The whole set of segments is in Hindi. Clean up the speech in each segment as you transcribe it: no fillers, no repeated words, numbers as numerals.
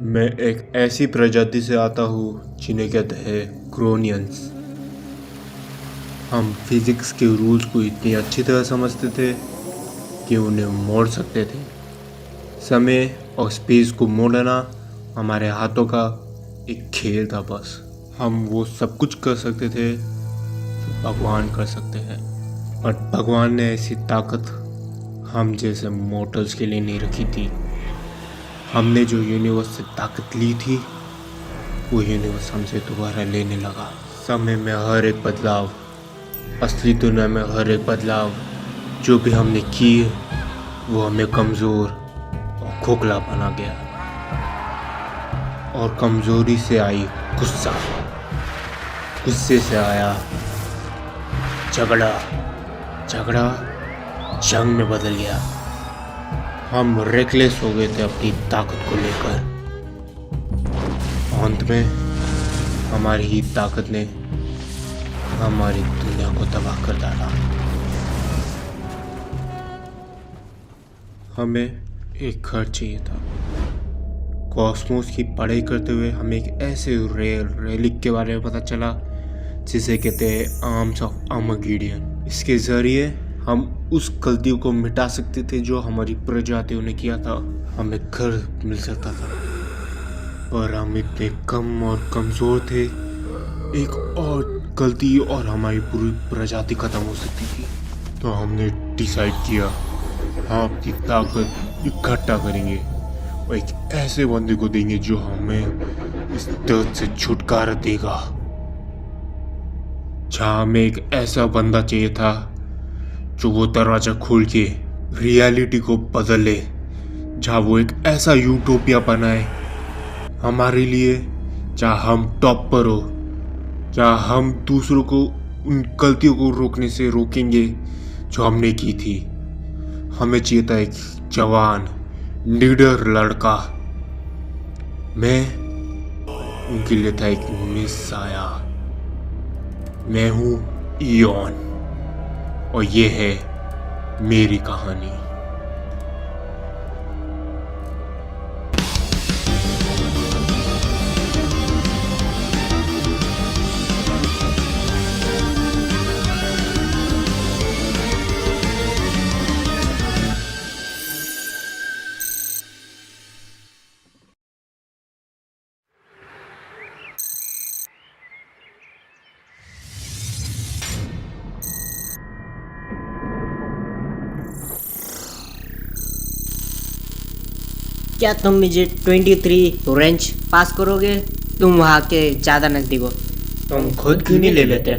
मैं एक ऐसी प्रजाति से आता हूँ जिन्हें कहते हैं क्रोनियंस। हम फिजिक्स के रूल्स को इतनी अच्छी तरह समझते थे कि उन्हें मोड़ सकते थे। समय और स्पेस को मोड़ना हमारे हाथों का एक खेल था। बस हम वो सब कुछ कर सकते थे जो भगवान कर सकते हैं, बट भगवान ने ऐसी ताकत हम जैसे मोर्टल्स के लिए नहीं रखी थी। हमने जो यूनिवर्स से ताकत ली थी वो यूनिवर्स हमसे दोबारा लेने लगा। समय में हर एक बदलाव, असली दुनिया में हर एक बदलाव जो भी हमने किए वो हमें कमज़ोर और खोखला बना गया। और कमज़ोरी से आई गुस्सा, गुस्से से आया झगड़ा, झगड़ा जंग में बदल गया। हम रेकलेस हो गए थे अपनी ताकत को लेकर। अंत में हमारी ही ताकत ने हमारी दुनिया को तबाह कर डाला। हमें एक घर चाहिए था। कॉस्मोस की पढ़ाई करते हुए हमें एक ऐसे रेलिक के बारे में पता चला जिसे कहते हैं आर्म्स ऑफ आर्मागेडोन। इसके ज़रिए हम उस गलतियों को मिटा सकते थे जो हमारी प्रजातियों ने किया था। हमें घर मिल सकता था, पर हम इतने कम और कमज़ोर थे, एक और गलती और हमारी पूरी प्रजाति खत्म हो सकती थी। तो हमने डिसाइड किया हम अपनी ताकत इकट्ठा करेंगे और एक ऐसे बंदे को देंगे जो हमें इस दर्द से छुटकारा देगा। जहाँ हमें एक ऐसा बंदा चाहिए था जो वो दरवाजा खोल के रियलिटी को बदले, जहाँ वो एक ऐसा यूटोपिया बनाए हमारे लिए, जहाँ हम टॉप पर हो, जहाँ हम दूसरों को उन गलतियों को रोकने से रोकेंगे जो हमने की थी। हमें चाहिए था एक जवान निडर लड़का। मैं उनके लिए था एक मिसाया। मैं हूँ इयॉन और ये है मेरी कहानी। क्या तुम मुझे 23 रेंज पास करोगे? तुम वहाँ के ज़्यादा नज़दीक हो। तुम खुद क्यों नहीं ले लेते?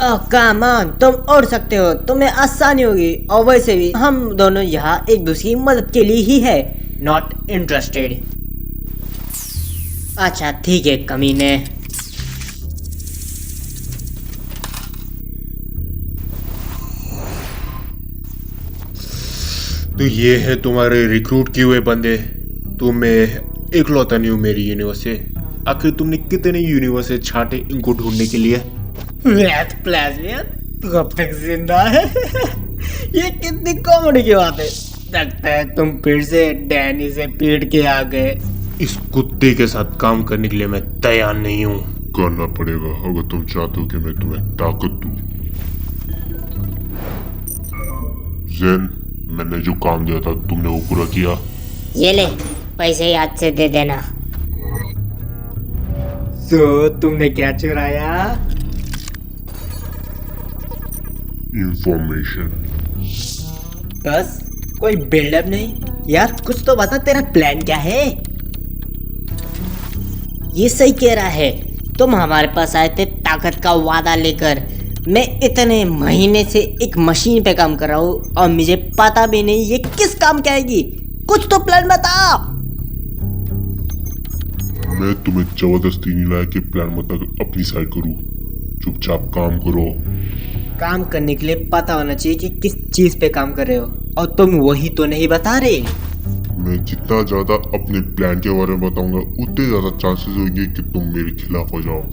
ओह कम ऑन, तुम उड़ सकते हो, तुम्हें आसानी होगी। और वैसे भी हम दोनों यहाँ एक दूसरी की मदद के लिए ही है। Not interested. अच्छा ठीक है कमीने। तो ये है तुम्हारे रिक्रूट किए हुए बंदे। तुम्हें इकलौता नहीं हूँ मेरी यूनिवर्स से। आखिर तुमने कितने यूनिवर्स से छाटे इनको ढूंढने के लिए? तू अब तक जिंदा है? ये कितनी कॉमेडी की बात है। लगता है तुम फिर से डैनी से पीट के आ गए। इस कुत्ते के साथ काम करने के लिए मैं तैयार नहीं हूँ। करना पड़ेगा अगर तुम चाहते हो कि मैं तुम्हें ताकत दूं। जैन, मैंने जो काम दिया था तुमने वो पूरा किया? ये ले पैसे याद से दे देना। तो तुमने क्या चुराया? इंफॉर्मेशन। बस कोई बिल्डअप नहीं यार, कुछ तो बता, तेरा प्लान क्या है? ये सही कह रहा है, तुम हमारे पास आए थे ताकत का वादा लेकर। मैं इतने महीने से एक मशीन पे काम कर रहा हूँ और मुझे पता भी नहीं ये किस काम की आएगी। कुछ तो प्लान बता। मैं तुम्हें जबरदस्ती नहीं लाया कि प्लान मतलब अपनी साइड करूं। चुपचाप काम करो। काम करने के लिए पता होना चाहिए कि किस चीज पे काम कर रहे हो, और तुम वही तो नहीं बता रहे। मैं जितना ज्यादा अपने प्लान के बारे में बताऊंगा उतने ज्यादा चांसेस होंगे कि तुम मेरे खिलाफ हो जाओ।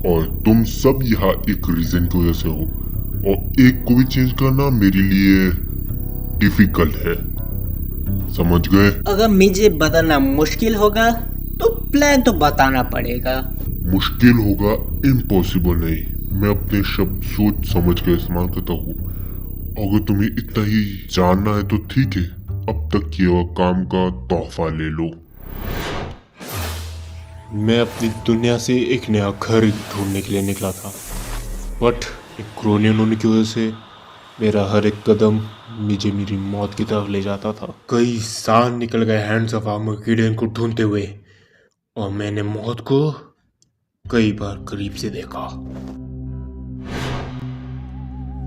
और तुम सब यहाँ एक रीजन की वजह से हो, और एक को भी चेंज करना मेरे लिए डिफिकल्ट है। समझ गए? अगर मुझे बदलना मुश्किल होगा तो प्लान तो बताना पड़ेगा। मुश्किल होगा, इम्पॉसिबल नहीं। मैं अपने शब्द सोच समझ कर इस्तेमाल करता हूँ। अगर तुम्हें इतना ही जानना है तो ठीक है, अब तक किया हुआ काम का तोहफा ले लो। मैं अपनी दुनिया से एक नया घर ढूंढने के लिए निकला था, बट एक क्रोनियन होने की वजह से मेरा हर एक कदम मुझे मेरी मौत की तरफ ले जाता था। कई साल निकल गए हैंड्स ऑफ आर्मगेडन को ढूंढते हुए, और मैंने मौत को कई बार करीब से देखा।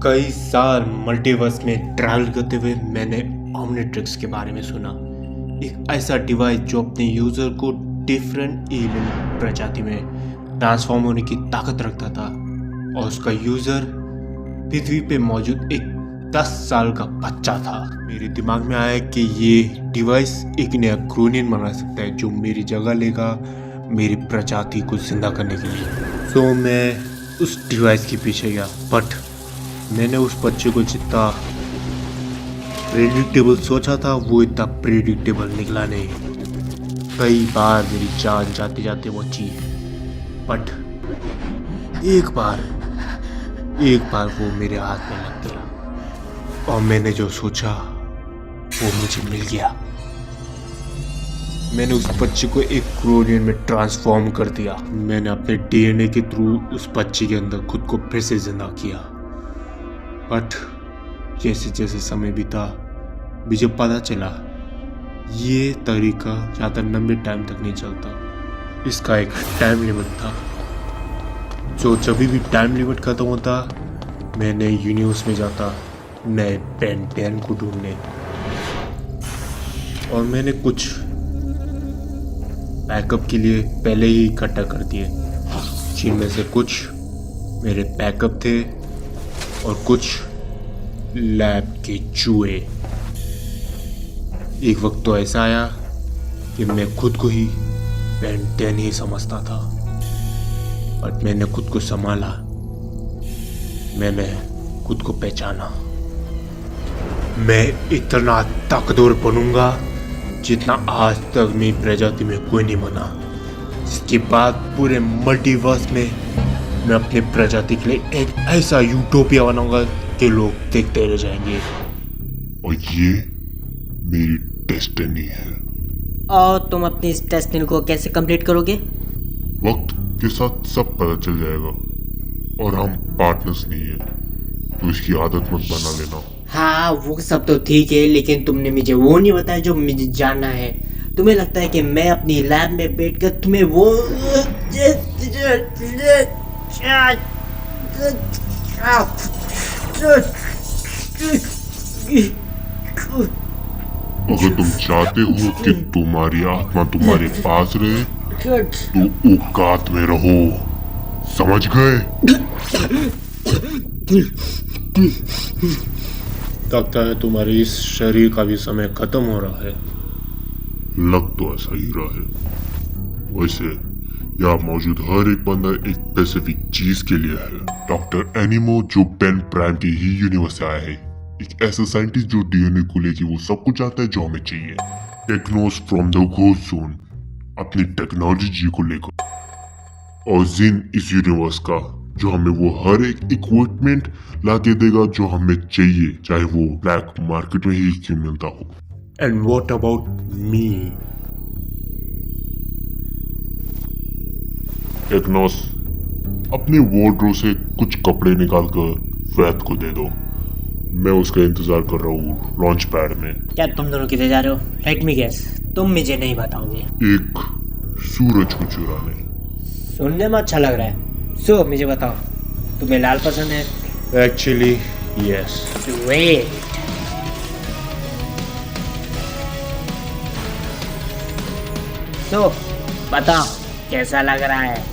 कई साल मल्टीवर्स में ट्रैवल करते हुए मैंने ओमनिट्रिक्स के बारे में सुना, एक ऐसा डिवाइस जो अपने यूजर को डिफरेंट एलियन प्रजाति में ट्रांसफॉर्म होने की ताकत रखता था, और उसका यूजर पृथ्वी पे मौजूद एक 10 साल का बच्चा था। मेरे दिमाग में आया कि ये डिवाइस एक नया क्रोनियन बना सकता है जो मेरी जगह लेगा मेरी प्रजाति को जिंदा करने के लिए। तो मैं उस डिवाइस के पीछे गया, बट मैंने उस बच्चे को जितना प्रेडिक्टेबल सोचा था वो इतना प्रेडिक्टेबल निकला नहीं। कई बार मेरी जान जाते जाते बची, बट एक बार वो मेरे हाथ में लग गया, और मैंने जो सोचा वो मुझे मिल गया। मैंने उस बच्चे को एक क्रोनियन में ट्रांसफॉर्म कर दिया। मैंने अपने डीएनए के थ्रू उस बच्चे के अंदर खुद को फिर से जिंदा किया, बट जैसे जैसे समय बीता मुझे पता चला ये तरीका ज़्यादा लंबे टाइम तक नहीं चलता। इसका एक टाइम लिमिट था, जो जब भी टाइम लिमिट खत्म होता मैं नए यूनिवर्स में जाता नए बेन 10 को ढूंढने। और मैंने कुछ बैकअप के लिए पहले ही इकट्ठा कर दिए, जिनमें से कुछ मेरे बैकअप थे और कुछ लैब के चूहे। एक वक्त तो ऐसा आया कि मैं खुद को ही बेन 10 ही समझता था, बट मैंने खुद को संभाला, मैंने खुद को पहचाना। मैं इतना ताकतवर बनूंगा जितना आज तक मेरी प्रजाति में कोई नहीं बना, जिसके बाद पूरे मल्टीवर्स में मैं अपनी प्रजाति के लिए एक ऐसा यूटोपिया बनाऊंगा कि लोग देखते रह जाएंगे। और ये मेरी डेस्टिनी है। और तुम अपनी इस डेस्टिनी को कैसे कंप्लीट करोगे? वक्त के साथ सब पता चल जाएगा, और हम पार्टनर्स नहीं है, तो इसकी आदत मत बना लेना। हाँ वो सब तो ठीक है, लेकिन तुमने मुझे वो नहीं बताया जो मुझे जानना है। तुम्हें लगता है कि मैं अपनी लैब में बैठकर तुम्हें वो अगर तुम चाहते हो कि तुम्हारी आत्मा तुम्हारे पास रहे तो औकात में रहो, समझ गए? लगता है तुम्हारे इस शरीर का भी समय खत्म हो रहा है। लग तो ऐसा ही रहा है। वैसे यहाँ मौजूद हर एक बंदा एक स्पेसिफिक चीज के लिए है। डॉक्टर एनिमो जो बेन प्राइम के ही यूनिवर्स से आया है, एक ऐसा साइंटिस्ट जो डीएनए को लेके वो सब कुछ आता है जो हमें चाहिए। टेक्नोस फ्रॉम द घोस्ट जोन अपनी टेक्नोलॉजी को लेकर, और जिन इस यूनिवर्स का जो हमें वो हर एक इक्विपमेंट ला के देगा जो हमें चाहिए, चाहे वो ब्लैक मार्केट में ही क्यों मिलता हो। And what about me? टेक्नोस अपने वार्डरोब से कुछ कपड़े निकाल कर वैद को दे दो। मैं उसका इंतजार कर रहा हूँ लॉन्च पैड में। क्या तुम दोनों किधर जा रहे हो? लेट मी गेस, तुम मुझे नहीं बताओगे। एक सूरज को चुराने। सुनने में अच्छा लग रहा है। सो मुझे बताओ, तुम्हें लाल पसंद है? Actually yes. वेट, सो बताओ कैसा लग रहा है?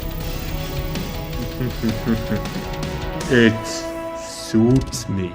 It suits me.